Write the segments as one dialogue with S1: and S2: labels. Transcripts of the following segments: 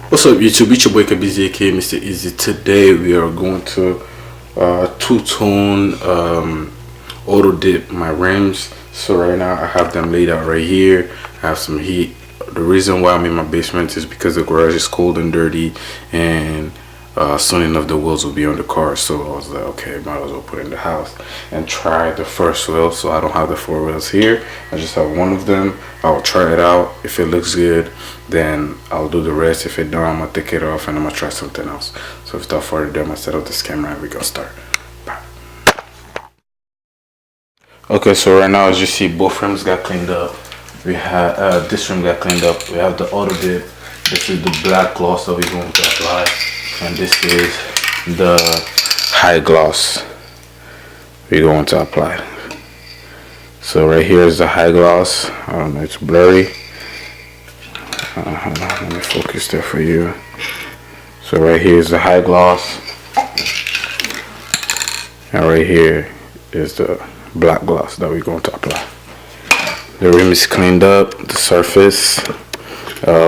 S1: What's up, YouTube? It's your boy KBZ, aka Mr. Easy. Today we are going to two-tone auto dip my rims. So right now I have them laid out right here. I have some heat. The reason why I'm in my basement is because the garage is cold and dirty, and soon enough the wheels will be on the car. So I was like, okay, might as well put it in the house and try the first wheel. So I don't have the four wheels here. I just have one of them. I'll try it out. If it looks good, then I'll do the rest. If it don't, I'm gonna take it off and I'm gonna try something else. So without further ado, I'm gonna set up this camera and we gonna start. Bye. Okay, so right now as you see, both rims got cleaned up. We have this rim got cleaned up. We have the auto dip. This is the black gloss that we're going to apply, and this is the high gloss we're going to apply. So right here is the high gloss. I don't know, it's blurry. Hold on, let me focus there for you. So right here is the high gloss, and right here is the black gloss that we're going to apply. The rim is cleaned up, the surface.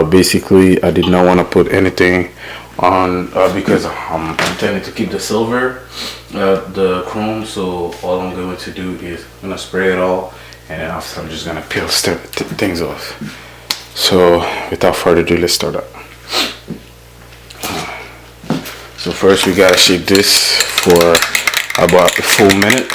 S1: Basically, I did not want to put anything on because I'm intending to keep the silver, the chrome. So all I'm going to do is I'm gonna spray it all, and then after I'm just gonna peel things off. So without further ado, let's start up. So first we gotta shake this for about a full minute.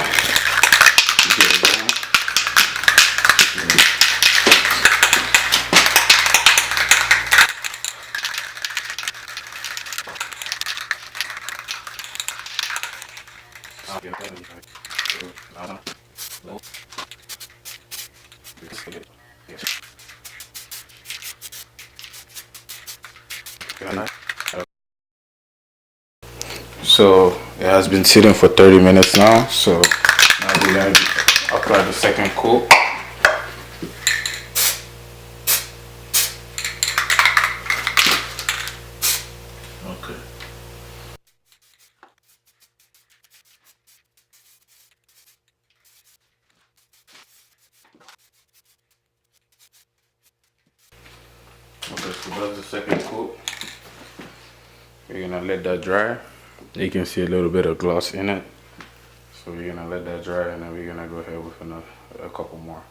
S1: So it has been sitting for 30 minutes now. So now we're gonna apply the second coat. Okay. Okay, so that's the second coat. We're gonna let that dry. You can see a little bit of gloss in it. So we're gonna let that dry, and then we're gonna go ahead with a couple more.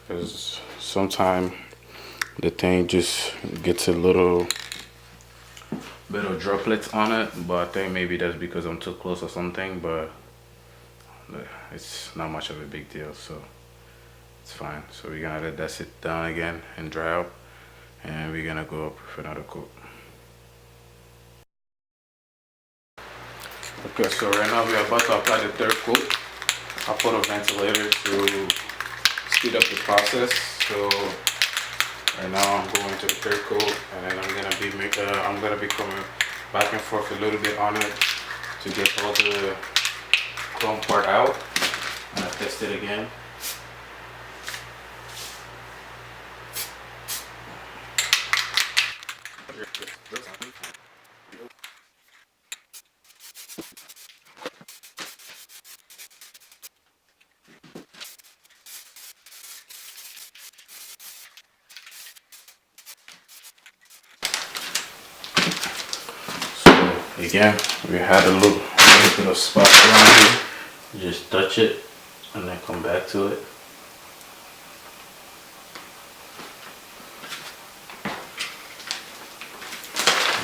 S1: Because sometimes the thing just gets a little bit of droplets on it, but I think maybe that's because I'm too close or something, but it's not much of a big deal, so it's fine. So we're gonna let that sit down again and dry out, and we're gonna go up with another coat. Okay, so right now we're about to apply the third coat. I put a ventilator to speed up the process. So right now I'm going to the third coat, and then I'm gonna be coming back and forth a little bit on it to get all the chrome part out. I'm gonna test it again. So again, we had a little bit of spot around here. Just touch it and then come back to it.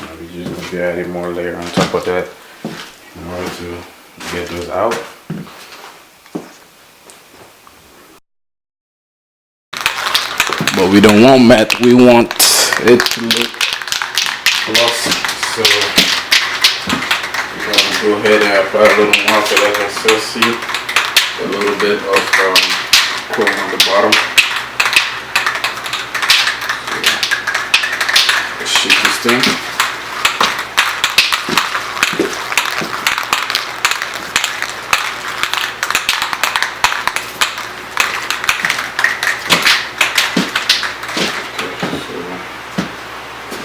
S1: Now we're just gonna be adding more layer on top of that in order to get those out. But we don't want matte, we want it to look glossy. So we're gonna go ahead and apply a little more so I can still see a little bit of chrome on the bottom. So let's shake this thing.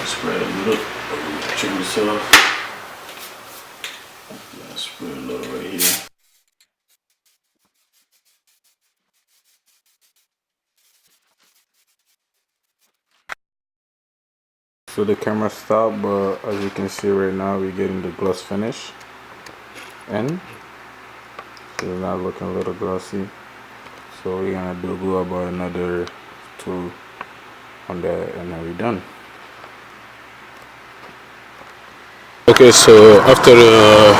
S1: Spread a little, trim this off. Spread a little right here. So the camera stopped, but as you can see right now, we're getting the gloss finish, and so it's now looking a little glossy. So we're gonna do about another 2 on that, and then we're done. Okay, so after the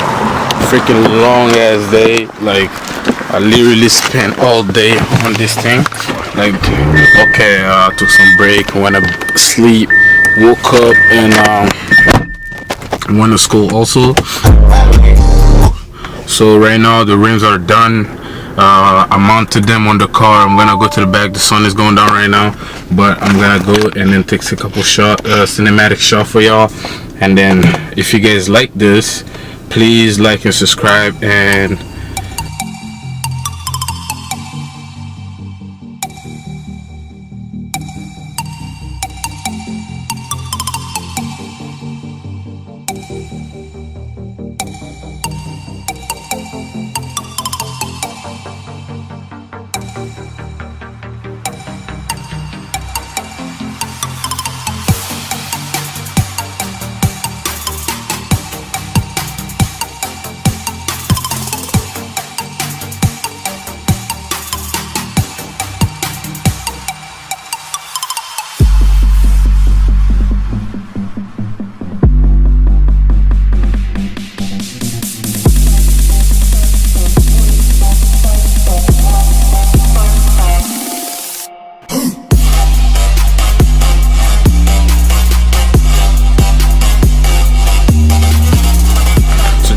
S1: freaking long ass day, like I literally spent all day on this thing. Like, okay, I took some break, went to sleep, woke up, and went to school also. So right now the rims are done. I mounted them on the car. I'm gonna go to the back. The sun is going down right now, but I'm gonna go and then take a couple cinematic shot for y'all. And then if you guys like this, please like and subscribe. And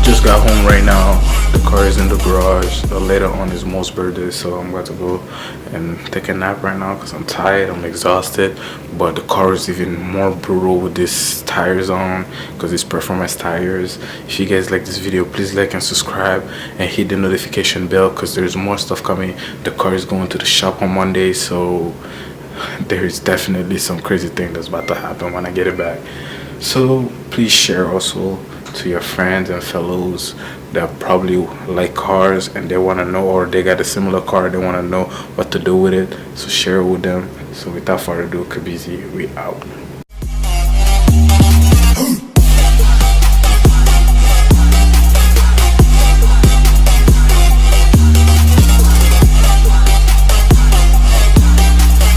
S1: just got home right now. The car is in the garage. Later on is Mo's birthday, so I'm about to go and take a nap right now because I'm tired, I'm exhausted. But the car is even more brutal with these tires on because it's performance tires. If you guys like this video, please like and subscribe and hit the notification bell because there's more stuff coming. The car is going to the shop on Monday, so there's definitely some crazy thing that's about to happen when I get it back. So please share also to your friends and fellows that probably like cars and they want to know, or they got a similar car, they want to know what to do with it. So share it with them. So without further ado, Kabizi, we out.